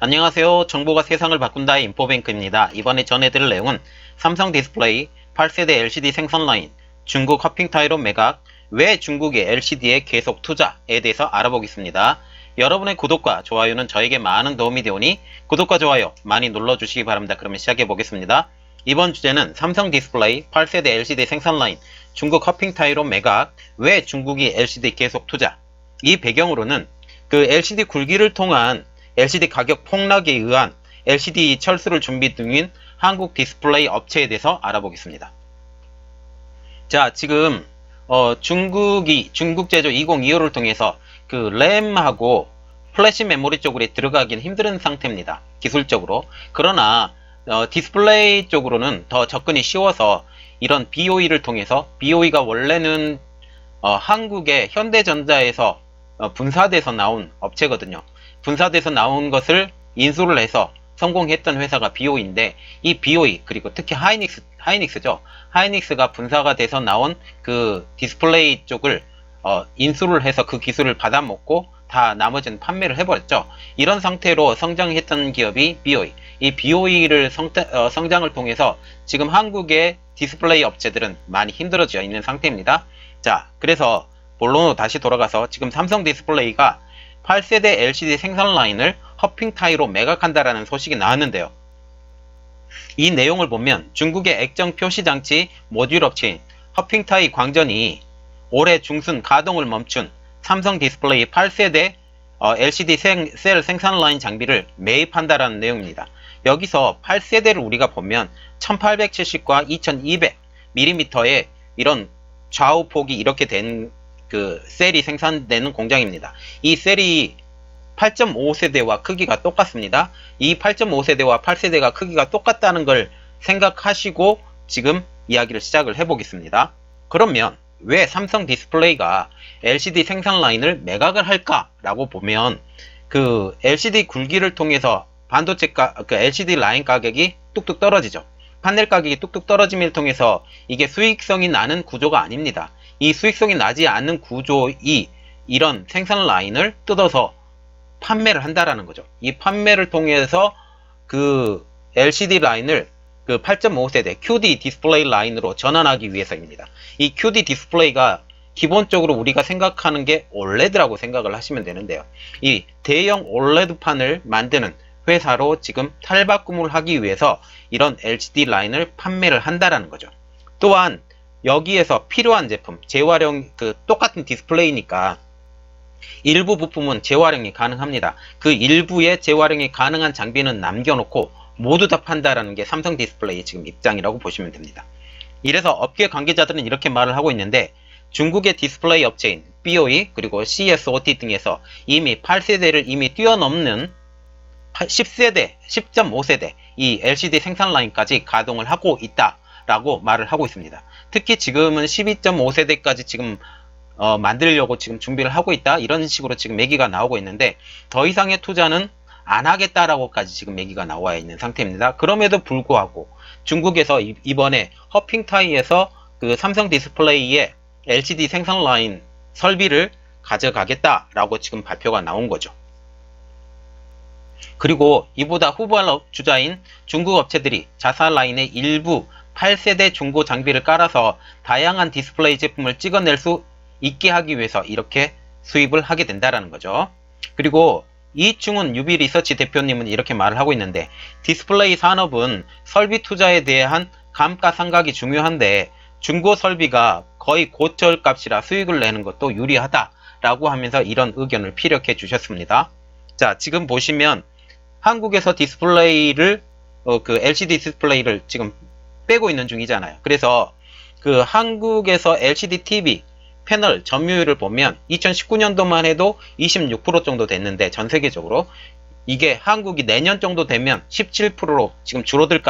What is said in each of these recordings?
안녕하세요. 정보가 세상을 바꾼다의 인포뱅크입니다. 이번에 전해드릴 내용은 삼성 디스플레이 8세대 LCD 생산 라인, 중국 허핑타이론 매각, 왜 중국이 LCD에 계속 투자에 대해서 알아보겠습니다. 여러분의 구독과 좋아요는 저에게 많은 도움이 되오니 구독과 좋아요 많이 눌러주시기 바랍니다. 그러면 시작해 보겠습니다. 이번 주제는 삼성 디스플레이 8세대 LCD 생산 라인, 중국 허핑타이론 매각, 왜 중국이 LCD 계속 투자. 이 배경으로는 그 LCD 굴기를 통한 LCD 가격 폭락에 의한 LCD 철수를 준비 중인 한국 디스플레이 업체에 대해서 알아보겠습니다. 자, 지금 중국 제조 2025를 통해서 그 램하고 플래시 메모리 쪽으로 들어가긴 힘든 상태입니다. 기술적으로. 그러나 디스플레이 쪽으로는 더 접근이 쉬워서 이런 BOE를 통해서, BOE가 원래는 한국의 현대전자에서 분사돼서 나온 업체거든요. 분사돼서 나온 것을 인수를 해서 성공했던 회사가 BOE인데, 이 BOE 그리고 특히 하이닉스죠. 하이닉스가 분사가 돼서 나온 그 디스플레이 쪽을 인수를 해서 그 기술을 받아먹고 다 나머지는 판매를 해버렸죠. 이런 상태로 성장했던 기업이 BOE. 이 BOE를 성장을 통해서 지금 한국의 디스플레이 업체들은 많이 힘들어져 있는 상태입니다. 자, 그래서 본론으로 다시 돌아가서 지금 삼성 디스플레이가 8세대 LCD 생산 라인을 허핑타이로 매각한다라는 소식이 나왔는데요. 이 내용을 보면 중국의 액정 표시 장치 모듈 업체인 허핑타이 광전이 올해 중순 가동을 멈춘 삼성 디스플레이 8세대 LCD 셀 생산 라인 장비를 매입한다라는 내용입니다. 여기서 8세대를 우리가 보면 1870과 2200mm의 이런 좌우폭이 이렇게 된 그 셀이 생산되는 공장입니다. 이 셀이 8.5세대와 크기가 똑같습니다. 이 8.5세대와 8세대가 크기가 똑같다는 걸 생각하시고 지금 이야기를 시작을 해보겠습니다. 그러면 왜 삼성 디스플레이가 LCD 생산 라인을 매각을 할까라고 보면, 그 LCD 굴기를 통해서 반도체 그 LCD 라인 가격이 뚝뚝 떨어지죠. 판넬 가격이 뚝뚝 떨어짐을 통해서 이게 수익성이 나는 구조가 아닙니다. 이 수익성이 나지 않는 구조이 이런 생산 라인을 뜯어서 판매를 한다라는 거죠. 이 판매를 통해서 그 LCD 라인을 그 8.5세대 QD 디스플레이 라인으로 전환하기 위해서입니다. 이 QD 디스플레이가 기본적으로 우리가 생각하는 게 OLED라고 생각을 하시면 되는데요. 이 대형 OLED판을 만드는 회사로 지금 탈바꿈을 하기 위해서 이런 LCD 라인을 판매를 한다라는 거죠. 또한 여기에서 필요한 제품, 재활용, 그 똑같은 디스플레이니까 일부 부품은 재활용이 가능합니다. 그 일부의 재활용이 가능한 장비는 남겨놓고 모두 다 판다라는 게 삼성 디스플레이의 지금 입장이라고 보시면 됩니다. 이래서 업계 관계자들은 이렇게 말을 하고 있는데, 중국의 디스플레이 업체인 BOE 그리고 CSOT 등에서 이미 8세대를 이미 뛰어넘는 10세대, 10.5세대 이 LCD 생산 라인까지 가동을 하고 있다라고 말을 하고 있습니다. 특히 지금은 12.5세대까지 지금 만들려고 지금 준비를 하고 있다, 이런 식으로 지금 얘기가 나오고 있는데, 더 이상의 투자는 안 하겠다라고까지 지금 얘기가 나와 있는 상태입니다. 그럼에도 불구하고 중국에서 이번에 허핑타이에서 그 삼성 디스플레이의 LCD 생산 라인 설비를 가져가겠다라고 지금 발표가 나온 거죠. 그리고 이보다 후발 주자인 중국 업체들이 자사 라인의 일부 8세대 중고 장비를 깔아서 다양한 디스플레이 제품을 찍어낼 수 있게 하기 위해서 이렇게 수입을 하게 된다라는 거죠. 그리고 이충훈 유비 리서치 대표님은 이렇게 말을 하고 있는데, 디스플레이 산업은 설비 투자에 대한 감가상각이 중요한데 중고 설비가 거의 고철값이라 수익을 내는 것도 유리하다라고 하면서 이런 의견을 피력해 주셨습니다. 자, 지금 보시면 한국에서 디스플레이를 그 LCD 디스플레이를 지금 빼고 있는 중이잖아요. 그래서 그 한국에서 LCD TV 패널 점유율을 보면 2019년도만 해도 26% 정도 됐는데, 전 세계적으로 이게 한국이 내년 정도 되면 17%로 지금 줄어들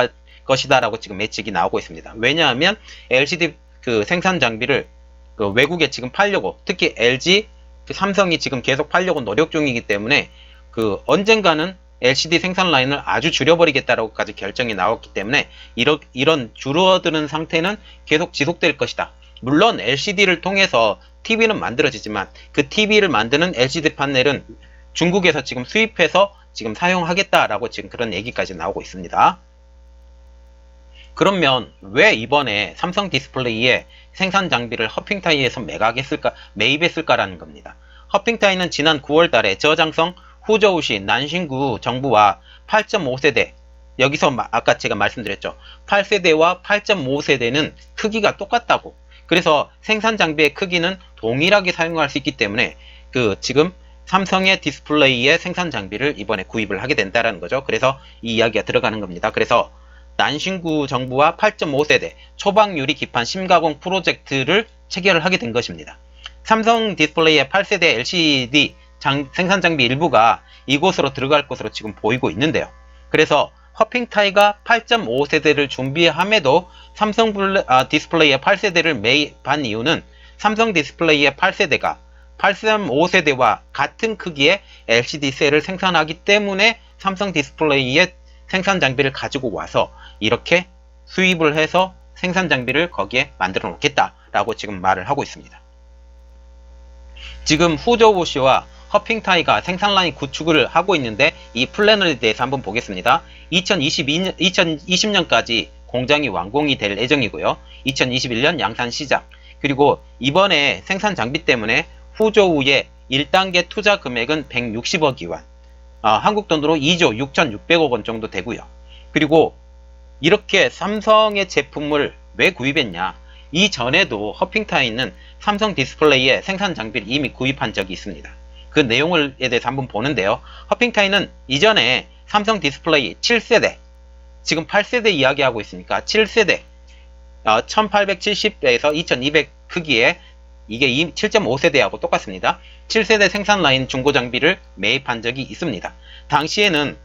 것이다 라고 지금 예측이 나오고 있습니다. 왜냐하면 LCD 그 생산 장비를 그 외국에 지금 팔려고, 특히 LG, 삼성이 지금 계속 팔려고 노력 중이기 때문에 그 언젠가는 LCD 생산 라인을 아주 줄여버리겠다라고까지 결정이 나왔기 때문에 이런 줄어드는 상태는 계속 지속될 것이다. 물론 LCD를 통해서 TV는 만들어지지만 그 TV를 만드는 LCD 판넬은 중국에서 지금 수입해서 지금 사용하겠다라고 지금 그런 얘기까지 나오고 있습니다. 그러면 왜 이번에 삼성 디스플레이의 생산 장비를 허핑타이에서 매입했을까라는 겁니다. 허핑타이는 지난 9월 달에 저장성 후저우시 난신구 정부와 8.5세대, 여기서 아까 제가 말씀드렸죠. 8세대와 8.5세대는 크기가 똑같다고. 그래서 생산 장비의 크기는 동일하게 사용할 수 있기 때문에 지금 삼성의 디스플레이의 생산 장비를 이번에 구입을 하게 된다는 거죠. 그래서 이 이야기가 들어가는 겁니다. 그래서 난신구 정부와 8.5세대 초박 유리 기판 심가공 프로젝트를 체결을 하게 된 것입니다. 삼성 디스플레이의 8세대 LCD 생산 장비 일부가 이곳으로 들어갈 것으로 지금 보이고 있는데요. 그래서 허핑타이가 8.5세대를 준비함에도 삼성 디스플레이의 8세대를 매입한 이유는 삼성 디스플레이의 8세대가 8.5세대와 같은 크기의 LCD 셀을 생산하기 때문에 삼성 디스플레이의 생산 장비를 가지고 와서 이렇게 수입을 해서 생산 장비를 거기에 만들어 놓겠다라고 지금 말을 하고 있습니다. 지금 후저우시와 허핑타이가 생산 라인 구축을 하고 있는데 이 플랜에 대해서 한번 보겠습니다. 2020년까지 공장이 완공이 될 예정이고요. 2021년 양산 시작. 그리고 이번에 생산 장비 때문에 후저우의 1단계 투자 금액은 160억 위안, 한국 돈으로 2조 6,600억 원 정도 되고요. 그리고 이렇게 삼성의 제품을 왜 구입했냐? 이전에도 허핑타이는 삼성 디스플레이의 생산 장비를 이미 구입한 적이 있습니다. 그 내용에 대해서 한번 보는데요. 허핑타이는 이전에 삼성 디스플레이 7세대, 지금 8세대 이야기하고 있으니까 7세대 1870에서 2200 크기에 이게 7.5세대하고 똑같습니다. 7세대 생산 라인 중고 장비를 매입한 적이 있습니다. 당시에는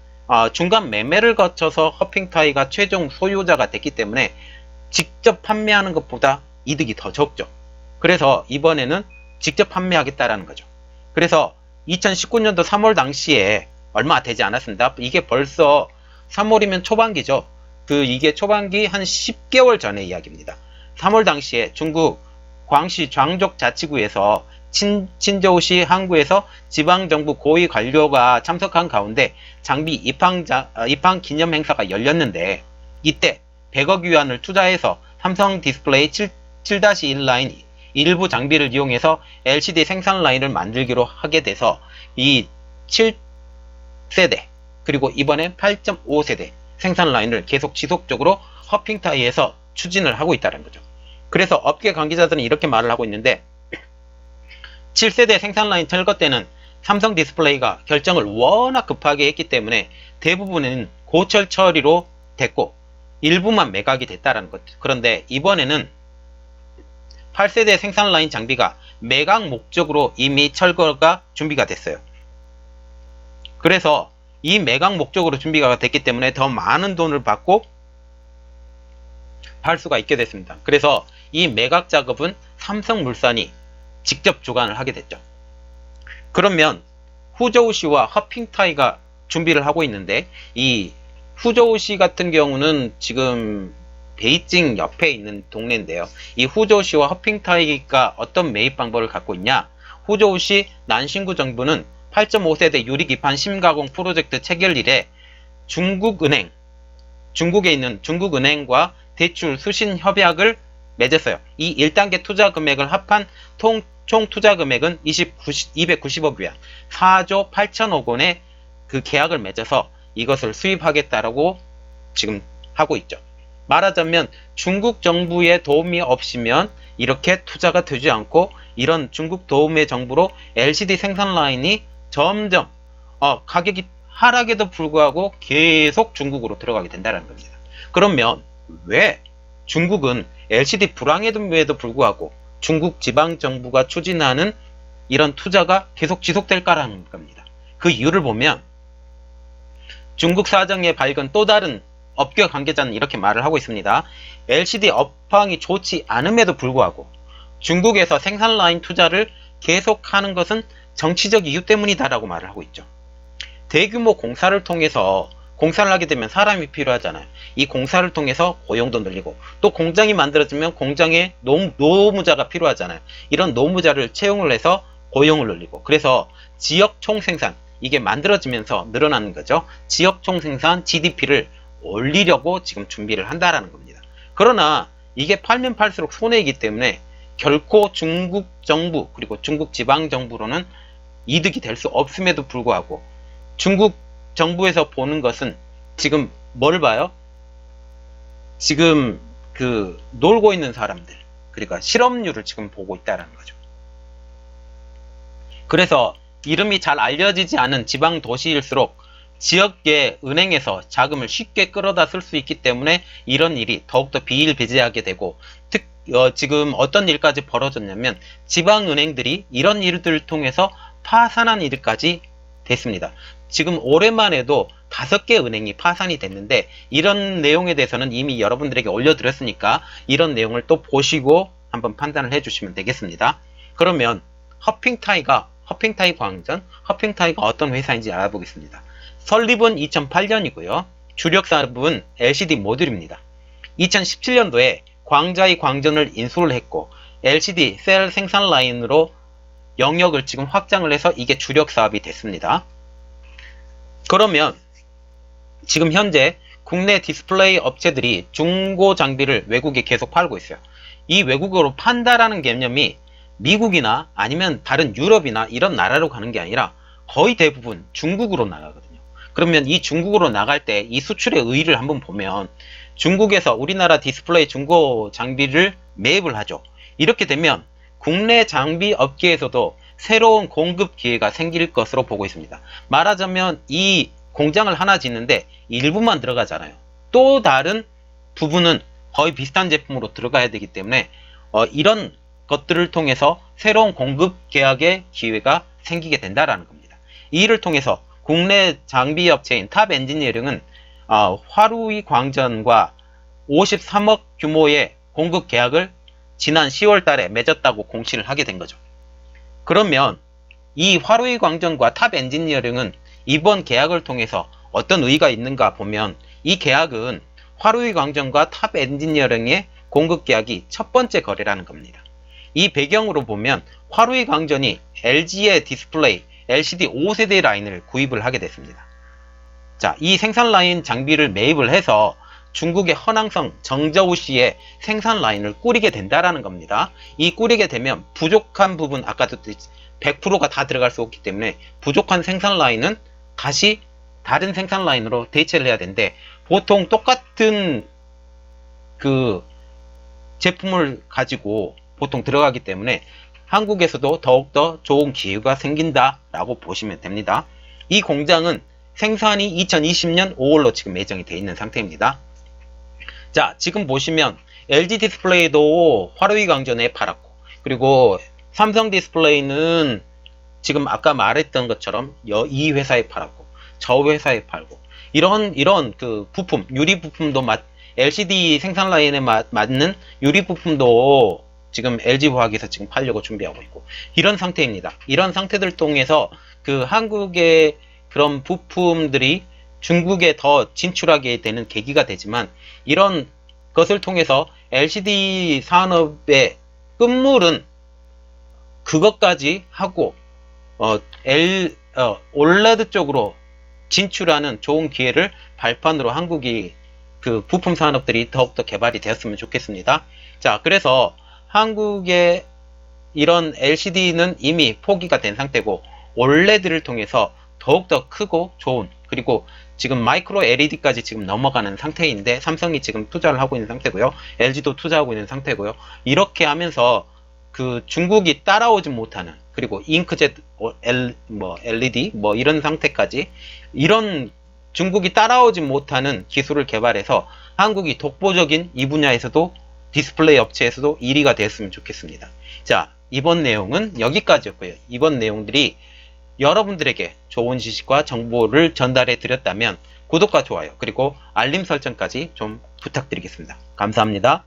중간 매매를 거쳐서 허핑타이가 최종 소유자가 됐기 때문에 직접 판매하는 것보다 이득이 더 적죠. 그래서 이번에는 직접 판매하겠다라는 거죠. 그래서 2019년도 3월 당시에 얼마 되지 않았습니다. 이게 벌써 3월이면 초반기죠. 이게 초반기 한 10개월 전의 이야기입니다. 3월 당시에 중국 광시 장족 자치구에서 친저우시 항구에서 지방정부 고위 관료가 참석한 가운데 장비 입항 기념 행사가 열렸는데 이때 100억 위안을 투자해서 삼성 디스플레이 7-1 라인 일부 장비를 이용해서 LCD 생산 라인을 만들기로 하게 돼서 이 7세대 그리고 이번에 8.5세대 생산 라인을 계속 지속적으로 허핑타이에서 추진을 하고 있다는 거죠. 그래서 업계 관계자들은 이렇게 말을 하고 있는데 7세대 생산 라인 철거 때는 삼성 디스플레이가 결정을 워낙 급하게 했기 때문에 대부분은 고철 처리로 됐고 일부만 매각이 됐다는 것. 그런데 이번에는 8세대 생산 라인 장비가 매각 목적으로 이미 철거가 준비가 됐어요. 그래서 이 매각 목적으로 준비가 됐기 때문에 더 많은 돈을 받고 팔 수가 있게 됐습니다. 그래서 이 매각 작업은 삼성물산이 직접 주관을 하게 됐죠. 그러면 후저우시와 허핑타이가 준비를 하고 있는데 이 후저우시 같은 경우는 지금 베이징 옆에 있는 동네인데요. 이 후저우시와 허핑타이가 어떤 매입 방법을 갖고 있냐? 후저우시 난신구 정부는 8.5세대 유리기판 심가공 프로젝트 체결 이래 중국에 있는 중국은행과 대출 수신 협약을 맺었어요. 이 1단계 투자 금액을 합한 총 투자 금액은 290억 위안, 4조 8천억 원의 그 계약을 맺어서 이것을 수입하겠다라고 지금 하고 있죠. 말하자면 중국 정부의 도움이 없으면 이렇게 투자가 되지 않고 이런 중국 도움의 정부로 LCD 생산 라인이 점점 가격이 하락에도 불구하고 계속 중국으로 들어가게 된다는 겁니다. 그러면 왜 중국은 LCD 불황에도 불구하고 중국 지방정부가 추진하는 이런 투자가 계속 지속될까라는 겁니다. 그 이유를 보면 중국 사정의 발견 또 다른 업계 관계자는 이렇게 말을 하고 있습니다. LCD 업황이 좋지 않음에도 불구하고 중국에서 생산 라인 투자를 계속하는 것은 정치적 이유 때문이다라고 말을 하고 있죠. 대규모 공사를 통해서 공사를 하게 되면 사람이 필요하잖아요. 이 공사를 통해서 고용도 늘리고 또 공장이 만들어지면 공장에 노무자가 필요하잖아요. 이런 노무자를 채용을 해서 고용을 늘리고 그래서 지역 총생산, 이게 만들어지면서 늘어나는 거죠. 지역 총생산 GDP를 올리려고 지금 준비를 한다라는 겁니다. 그러나 이게 팔면 팔수록 손해이기 때문에 결코 중국 정부 그리고 중국 지방 정부로는 이득이 될 수 없음에도 불구하고 중국 정부에서 보는 것은 지금 뭘 봐요? 지금 그 놀고 있는 사람들, 그러니까 실업률을 지금 보고 있다는 거죠. 그래서 이름이 잘 알려지지 않은 지방 도시일수록 지역의 은행에서 자금을 쉽게 끌어다 쓸 수 있기 때문에 이런 일이 더욱더 비일비재하게 되고, 지금 어떤 일까지 벌어졌냐면 지방은행들이 이런 일들을 통해서 파산한 일까지 됐습니다. 지금 올해만 해도 5개 은행이 파산이 됐는데, 이런 내용에 대해서는 이미 여러분들에게 올려드렸으니까 이런 내용을 또 보시고 한번 판단을 해주시면 되겠습니다. 그러면 허핑타이 광전, 허핑타이가 어떤 회사인지 알아보겠습니다. 설립은 2008년이고요. 주력 사업은 LCD 모듈입니다. 2017년도에 광자이 광전을 인수를 했고 LCD 셀 생산 라인으로 영역을 지금 확장을 해서 이게 주력 사업이 됐습니다. 그러면 지금 현재 국내 디스플레이 업체들이 중고 장비를 외국에 계속 팔고 있어요. 이 외국으로 판다라는 개념이 미국이나 아니면 다른 유럽이나 이런 나라로 가는 게 아니라 거의 대부분 중국으로 나가거든요. 그러면 이 중국으로 나갈 때 이 수출의 의의를 한번 보면 중국에서 우리나라 디스플레이 중고 장비를 매입을 하죠. 이렇게 되면 국내 장비 업계에서도 새로운 공급 기회가 생길 것으로 보고 있습니다. 말하자면 이 공장을 하나 짓는데 일부만 들어가잖아요. 또 다른 부분은 거의 비슷한 제품으로 들어가야 되기 때문에 이런 것들을 통해서 새로운 공급 계약의 기회가 생기게 된다라는 겁니다. 이 일을 통해서 국내 장비 업체인 탑 엔지니어링은 화루이 광전과 53억 규모의 공급 계약을 지난 10월 달에 맺었다고 공시를 하게 된 거죠. 그러면 이 화루이 광전과 탑 엔지니어링은 이번 계약을 통해서 어떤 의의가 있는가 보면, 이 계약은 화루이 광전과 탑 엔지니어링의 공급 계약이 첫 번째 거래라는 겁니다. 이 배경으로 보면 화루이 광전이 LG의 디스플레이 LCD 5세대 라인을 구입을 하게 됐습니다. 자, 이 생산 라인 장비를 매입을 해서 중국의 허낭성 정저우시의 생산 라인을 꾸리게 된다라는 겁니다. 이 꾸리게 되면 부족한 부분, 아까도 100%가 다 들어갈 수 없기 때문에 부족한 생산 라인은 다시 다른 생산 라인으로 대체를 해야 되는데, 보통 똑같은 그 제품을 가지고 보통 들어가기 때문에 한국에서도 더욱더 좋은 기회가 생긴다라고 보시면 됩니다. 이 공장은 생산이 2020년 5월로 지금 예정이 되어 있는 상태입니다. 자, 지금 보시면 LG 디스플레이도 화루이 광전에 팔았고, 그리고 삼성 디스플레이는 지금 아까 말했던 것처럼 이 회사에 팔았고, 저 회사에 팔고, 이런 그 부품, 유리 부품도 LCD 생산 라인에 맞는 유리 부품도 지금 LG화학에서 지금 팔려고 준비하고 있고, 이런 상태입니다. 이런 상태들 통해서 그 한국의 그런 부품들이 중국에 더 진출하게 되는 계기가 되지만, 이런 것을 통해서 LCD 산업의 끝물은 그것까지 하고 OLED 쪽으로 진출하는 좋은 기회를 발판으로 한국이 그 부품 산업들이 더욱더 개발이 되었으면 좋겠습니다. 자, 그래서 한국의 이런 LCD는 이미 포기가 된 상태고, OLED를 통해서 더욱더 크고 좋은, 그리고 지금 마이크로 LED까지 지금 넘어가는 상태인데 삼성이 지금 투자를 하고 있는 상태고요. LG도 투자하고 있는 상태고요. 이렇게 하면서 그 중국이 따라오지 못하는, 그리고 잉크젯 LED 이런 상태까지, 이런 중국이 따라오지 못하는 기술을 개발해서 한국이 독보적인 이 분야에서도 디스플레이 업체에서도 1위가 되었으면 좋겠습니다. 자, 이번 내용은 여기까지였고요. 이번 내용들이 여러분들에게 좋은 지식과 정보를 전달해 드렸다면 구독과 좋아요, 그리고 알림 설정까지 좀 부탁드리겠습니다. 감사합니다.